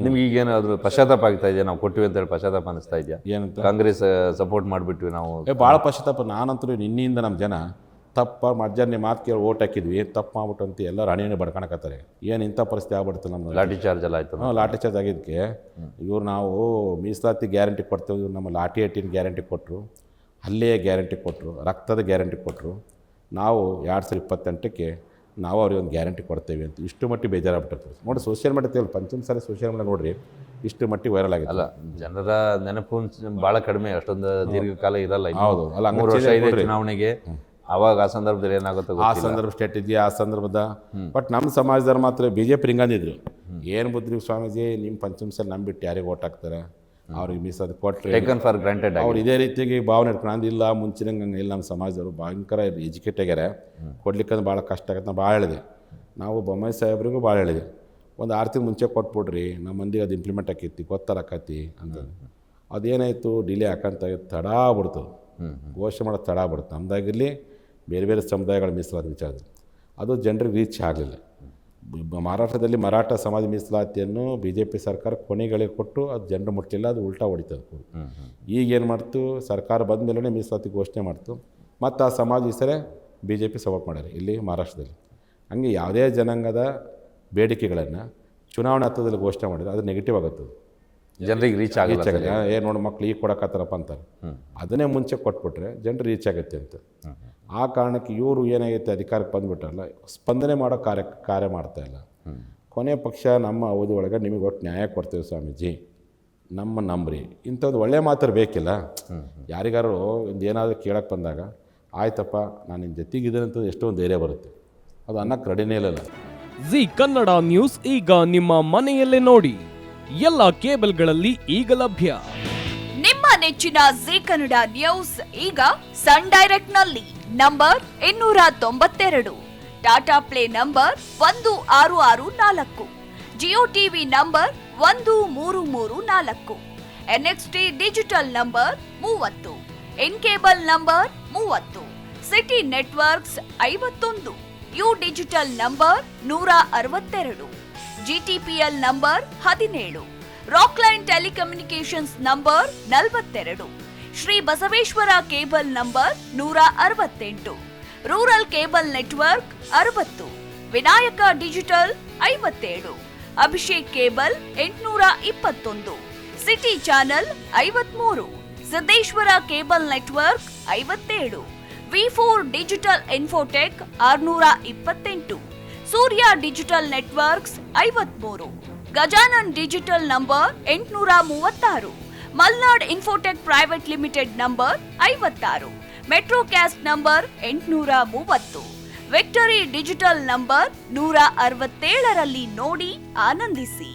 ನಿಮ್ಗೆ ಈಗೇನು ಅದ್ರ ಪಶ್ಚಾತ್ತಾಪ ಆಗ್ತಾ ಇದೆಯಾ? ನಾವು ಕೊಟ್ಟಿವಿ ಅಂತೇಳಿ ಪಶ್ಚಾತ್ತಾಪ ಅನಿಸ್ತಾ ಇದೆಯಾ? ಏನಂತ ಕಾಂಗ್ರೆಸ್ ಸಪೋರ್ಟ್ ಮಾಡಿಬಿಟ್ವಿ ನಾವು. ಭಾಳ ಪಶ್ಚಾತ್ತಾಪ. ನಾನಂತೂ ನಿನ್ನೆಯಿಂದ ನಮ್ಮ ಜನ ತಪ್ಪ ಮಧ್ಯಾಹ್ನ ಮಾತು ಕೇಳಿ ಓಟ್ ಹಾಕಿದ್ವಿ, ತಪ್ಪು ಮಾಡ್ಬಿಟ್ಟು ಅಂತ ಎಲ್ಲರೂ ಹಣಿಯನ್ನು ಬಡ್ಕೊಳಕತ್ತಾರೆ. ಏನು ಇಂಥ ಪರಿಸ್ಥಿತಿ ಆಗ್ಬಿಡ್ತು ನಮ್ದು. ಲಾಠಿ ಚಾರ್ಜ್ ಎಲ್ಲ ಆಯ್ತು. ಲಾಠಿ ಚಾರ್ಜ್ ಆಗಿದ್ದಕ್ಕೆ ಇವ್ರು ನಾವು ಮೀಸಲಾತಿ ಗ್ಯಾರಂಟಿ ಕೊಡ್ತೇವೆ, ಇವ್ರು ನಮ್ಮ ಲಾಠಿ ಏಟಿನ ಗ್ಯಾರಂಟಿ ಕೊಟ್ಟರು, ಹಲ್ಲೆಯ ಗ್ಯಾರಂಟಿ ಕೊಟ್ಟರು, ರಕ್ತದ ಗ್ಯಾರಂಟಿ ಕೊಟ್ಟರು. ನಾವು 2028ಕ್ಕೆ ನಾವು ಅವ್ರಿಗೆ ಒಂದು ಗ್ಯಾರಂಟಿ ಕೊಡ್ತೇವೆ ಅಂತ ಇಷ್ಟು ಮಟ್ಟಿಗೆ ಬೇಜಾರಾಗ್ಬಿಟ್ಟಿರ್ತೀವಿ. ನೋಡಿ ಸೋಷಿಯಲ್ ಮೀಡಿಯಾ ಪಂಚಮ ಸಾರಿ ಸೋಷಿಯಲ್ ಮೀಡಿಯಾ ನೋಡ್ರಿ ಇಷ್ಟು ಮಟ್ಟಿಗೆ ವೈರಲ್ ಆಗಿದೆ. ಅಲ್ಲ, ಜನರ ನೆನಪು ಭಾಳ ಕಡಿಮೆ, ಅಷ್ಟೊಂದು ದೀರ್ಘಕಾಲ ಇರಲ್ಲ. ಹೌದು, ಅಲ್ಲ 3 ವರ್ಷ ಇದೆ ಚುನಾವಣೆಗೆ. ಅವಾಗ ಆ ಸಂದರ್ಭದಲ್ಲಿ ಏನಾಗುತ್ತೆ ಆ ಸಂದರ್ಭ ಸ್ಟ್ರಾಟಜಿ, ಆ ಸಂದರ್ಭದ. ಬಟ್ ನಮ್ಮ ಸಮಾಜದವ್ರು ಮಾತ್ರ BJP ರಿಂಗಂದಿದ್ರು, ಏನು ಬುದ್ರಿ ಸ್ವಾಮೀಜಿ ನಿಮ್ಮ ಪಂಚಮ ಸಾರಿ ನಂಬಿಟ್ಟು ಯಾರಿಗೆ ಓಟ್ ಹಾಕ್ತಾರೆ, ಅವ್ರಿಗೆ ಮೀಸಲಾತಿ ಕೊಟ್ಟರೆ ಟೇಕನ್ ಫಾರ್ ಗ್ರಾಂಟೆಡ್. ಅವ್ರು ಇದೇ ರೀತಿಯಾಗಿ ಭಾವನೆ ಇಟ್ಕೊಂಡು ಅಂದಿಲ್ಲ. ಮುಂಚಿನಂಗೆ ಇಲ್ಲ, ನಮ್ಮ ಸಮಾಜದವರು ಭಯಂಕರ ಎಜುಕೇಟ್ ಆಗ್ಯಾರ, ಕೊಡ್ಲಿಕ್ಕಂದ್ರೆ ಭಾಳ ಕಷ್ಟ ಆಗತ್ತೆ. ನಾವು ಭಾಳ ಹೇಳಿದೆ, ನಾವು ಬೊಮ್ಮಾಯಿ ಸಾಹೇಬ್ರಿಗೂ ಭಾಳ ಹೇಳಿದೆ, ಒಂದು 6 ತಿಂಗಳು ಮುಂಚೆ ಕೊಟ್ಬಿಡ್ರಿ, ನಮ್ಮ ಮಂದಿಗೆ ಅದು ಇಂಪ್ಲಿಮೆಂಟ್ ಆಕೈತಿ, ಗೊತ್ತಾರಕತಿ ಅಂತ. ಅದೇನಾಯಿತು, ಡಿಲೇ ಹಾಕಂತ ತಡ ಆಗ್ಬಿಡ್ತು, ಘೋಷಣೆ ಮಾಡೋದು ತಡ ಆಗ್ಬಿಡ್ತು. ನಮ್ಮದಾಗಿರಲಿ ಬೇರೆ ಬೇರೆ ಸಮುದಾಯಗಳ ಮೀಸಲಾತಿ ವಿಚಾರದಲ್ಲಿ ಅದು ಜನರಿಗೆ ರೀಚ್ ಆಗಲಿಲ್ಲ. ಮಹಾರಾಷ್ಟ್ರದಲ್ಲಿ ಮರಾಠ ಸಮಾಜ ಮೀಸಲಾತಿಯನ್ನು BJP ಸರ್ಕಾರ ಕೊನೆಗಳಿಗೆ ಕೊಟ್ಟು ಅದು ಜನರು ಮುಟ್ಟಲಿಲ್ಲ, ಅದು ಉಲ್ಟಾ ಹೊಡಿತದೆ. ಈಗೇನು ಮಾಡ್ತು, ಸರ್ಕಾರ ಬಂದ ಮೇಲೆ ಮೀಸಲಾತಿ ಘೋಷಣೆ ಮಾಡ್ತು, ಮತ್ತು ಆ ಸಮಾಜ ಈ ಸರಿ BJP ಸಪೋರ್ಟ್ ಮಾಡ್ಯಾರ ಇಲ್ಲಿ ಮಹಾರಾಷ್ಟ್ರದಲ್ಲಿ. ಹಂಗೆ ಯಾವುದೇ ಜನಾಂಗದ ಬೇಡಿಕೆಗಳನ್ನು ಚುನಾವಣೆ ಹತ್ತದಲ್ಲಿ ಘೋಷಣೆ ಮಾಡಿದ್ರೆ ಅದು ನೆಗೆಟಿವ್ ಆಗುತ್ತದೆ, ಜನರಿಗೆ ರೀಚ್ ಆಗಲ್ಲ. ಏನು ನೋಡಿ ಮಕ್ಳು ಈಗ ಕೊಡಕತ್ತಾರಪ್ಪ ಅಂತಾರೆ, ಅದನ್ನೇ ಮುಂಚೆ ಕೊಟ್ಬಿಟ್ರೆ ಜನರು ರೀಚ್ ಆಗುತ್ತೆ ಅಂತ. ಆ ಕಾರಣಕ್ಕೆ ಇವರು ಏನಾಗೈತೆ ಅಧಿಕಾರಕ್ಕೆ ಬಂದುಬಿಟ್ರಲ್ಲ, ಸ್ಪಂದನೆ ಮಾಡೋ ಕಾರ್ಯ ಮಾಡ್ತಾಯಿಲ್ಲ. ಕೊನೆ ಪಕ್ಷ ನಮ್ಮ ಅವಧಿ ಒಳಗೆ ನಿಮಗೆ ಒಟ್ಟು ನ್ಯಾಯ ಕೊಡ್ತೇವೆ ಸ್ವಾಮೀಜಿ, ನಮ್ಮ ನಂಬ್ರಿ, ಇಂಥದ್ದು ಒಳ್ಳೆ ಮಾತ್ರ ಬೇಕಿಲ್ಲ. ಯಾರಿಗಾರು ಒಂದು ಏನಾದರೂ ಕೇಳಕ್ಕೆ ಬಂದಾಗ ಆಯ್ತಪ್ಪ ನಾನು ನಿನ್ನ ಜೊತೆಗಿದ್ದೀನಿ ಅಂತ ಎಷ್ಟೊಂದು ಧೈರ್ಯ ಬರುತ್ತೆ, ಅದು ಅನ್ನಕ್ಕೆ ರೆಡಿನೇ ಇಲ್ಲ. ಜಿ ಕನ್ನಡ ನ್ಯೂಸ್ ಈಗ ನಿಮ್ಮ ಮನೆಯಲ್ಲೇ ನೋಡಿ, ಎಲ್ಲ ಕೇಬಲ್ಗಳಲ್ಲಿ ಈಗ ಲಭ್ಯ. ನಿಮ್ಮ ನೆಚ್ಚಿನ ಜಿ ಕನ್ನಡ ನ್ಯೂಸ್ ಈಗ ಸನ್ ಡೈರೆಕ್ಟ್ ನಲ್ಲಿ number 292, Tata play number 1664, Jio TV number 1334, NXT digital number 30, in cable number 30, city networks 51, U digital number 162, GTPL number 17, Rockline telecommunications number 42, Shri Basaveshwara cable number 168, rural cable network 60, Vinayaka digital 57, Abhishek cable 821, city channel 53, Siddeshwara cable network 57, V4 digital Infotech 628, Surya digital networks 53, Gajanan digital number 836, Malnad infotech private limited number 56, metrocast number 830, victory digital number 167ರಲ್ಲಿ ನೋಡಿ ಆನಂದಿಸಿ.